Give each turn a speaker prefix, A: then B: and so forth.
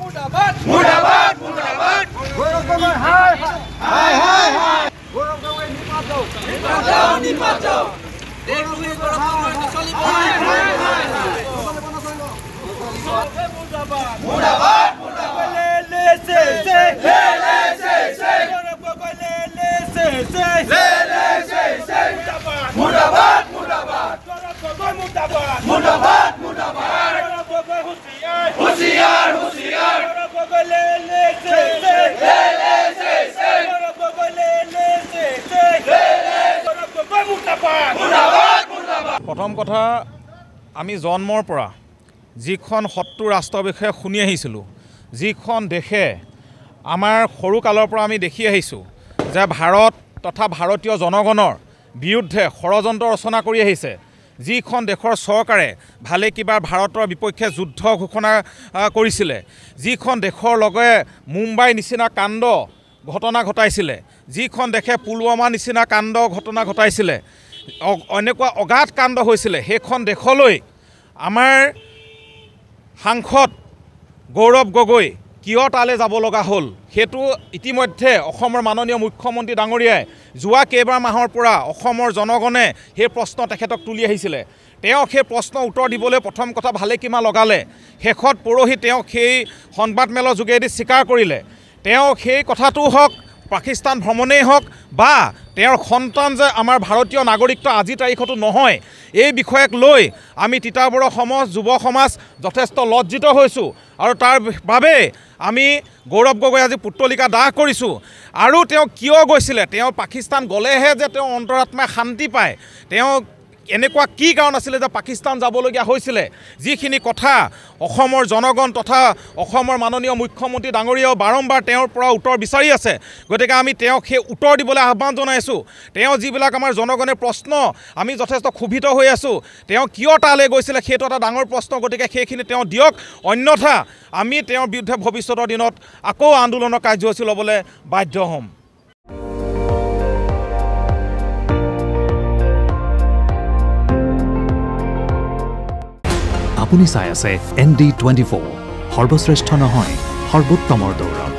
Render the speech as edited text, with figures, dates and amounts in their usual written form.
A: মুর্দাবাদ মুর্দাবাদ মুর্দাবাদ গৌরব গগৈ হায় হায় হায় হায় গৌরব গগৈ নির্মাণ দাও নির্মাণ দাও দেশ দুই গৌরব গগৈ নচলিব হায় হায় হায় মুর্দাবাদ মুর্দাবাদ মুর্দাবাদ লে সে সে লে সে সে গৌরব গগৈ লে সে সে লে সে সে মুর্দাবাদ মুর্দাবাদ গৌরব গগৈ মুর্দাবাদ মুর্দাবাদ মুর্দাবাদ গৌরব গগৈ হুঁশিয়ার হুঁশিয়ার হুঁশিয়ার গৌরব গগৈ লে সে সে লে সে সে গৌরব গগৈ লে সে সে গৌরব গগৈ মুর্দাবাদ মুর্দাবাদ মুর্দাবাদ।
B: প্ৰথম কথা আমি জন্মৰ পৰা যিখন শত্ৰু ৰাষ্ট্ৰৰ বিষয়ে শুনি আহিছিলোঁ, যিখন দেশে আমাৰ সৰুকালৰ পৰা আমি দেখি আহিছোঁ যে ভাৰত তথা ভাৰতীয় জনগণৰ বিৰুদ্ধে ষড়যন্ত্ৰ ৰচনা কৰি আহিছে, যিখন দেশৰ চৰকাৰে ভালে কিবা ভাৰতৰ বিপক্ষে যুদ্ধ ঘোষণা কৰিছিলে, যিখন দেশৰ লগে মুম্বাই নিচিনা কাণ্ড ঘটনা ঘটাইছিলে, যিখন দেশে পুলৱামা নিচিনা কাণ্ড ঘটনা ঘটাইছিলে, এনেকুৱা অগাধ কাণ্ড হৈছিলে, সেইখন দেশলৈ আমাৰ সাংসদ গৌৰৱ গগৈ কিয় তালৈ যাব লগা হ'ল সেইটো ইতিমধ্যে অসমৰ মাননীয় মুখ্যমন্ত্ৰী ডাঙৰীয়াই যোৱা কেইবাৰ মাহৰ পৰা অসমৰ জনগণে সেই প্ৰশ্ন তেখেতক তুলি আহিছিলে। তেওঁ সেই প্ৰশ্নৰ উত্তৰ দিবলৈ প্ৰথম কথা ভালে কিমান লগালে, শেষত পৰহি তেওঁ সেই সংবাদমেলৰ যোগেদি স্বীকাৰ কৰিলে। তেওঁ সেই কথাটো হওক, পাকিস্তান ভ্ৰমণেই হওক বা তেওঁৰ সন্তান যে আমাৰ ভাৰতীয় নাগৰিকত্ব আজিৰ তাৰিখতো নহয়, এই বিষয়ক লৈ আমি তিতাবৰৰ সমাজ যুৱ সমাজ যথেষ্ট লজ্জিত হৈছোঁ আৰু তাৰ বাবে আমি গৌৰৱ গগৈ আজি পুতলিকা দাহ কৰিছোঁ। আৰু তেওঁ কিয় গৈছিলে, তেওঁ পাকিস্তান গ'লেহে যে তেওঁ অন্তৰাত্মাই শান্তি পায়, তেওঁ এনেকুৱা কি কাৰণ আছিলে যে পাকিস্তান যাবলগীয়া হৈছিলে, যিখিনি কথা অসমৰ জনগণ তথা অসমৰ মাননীয় মুখ্যমন্ত্ৰী ডাঙৰীয়াও বাৰম্বাৰ তেওঁৰ পৰা উত্তৰ বিচাৰি আছে। গতিকে আমি তেওঁক সেই উত্তৰ দিবলৈ আহ্বান জনাইছোঁ। তেওঁ যিবিলাক আমাৰ জনগণৰ প্ৰশ্ন, আমি যথেষ্ট ক্ষোভিত হৈ আছোঁ, তেওঁ কিয় তালৈ গৈছিলে সেইটো এটা ডাঙৰ প্ৰশ্ন। গতিকে সেইখিনি তেওঁ দিয়ক, অন্যথা আমি তেওঁৰ বিৰুদ্ধে ভৱিষ্যতৰ দিনত আকৌ আন্দোলনৰ কাৰ্যসূচী ল'বলৈ বাধ্য হ'ম।
C: আপুনি চাই আছে ND24, সৰ্বশ্ৰেষ্ঠ নহয় সৰ্বোত্তমৰ দৌৰ।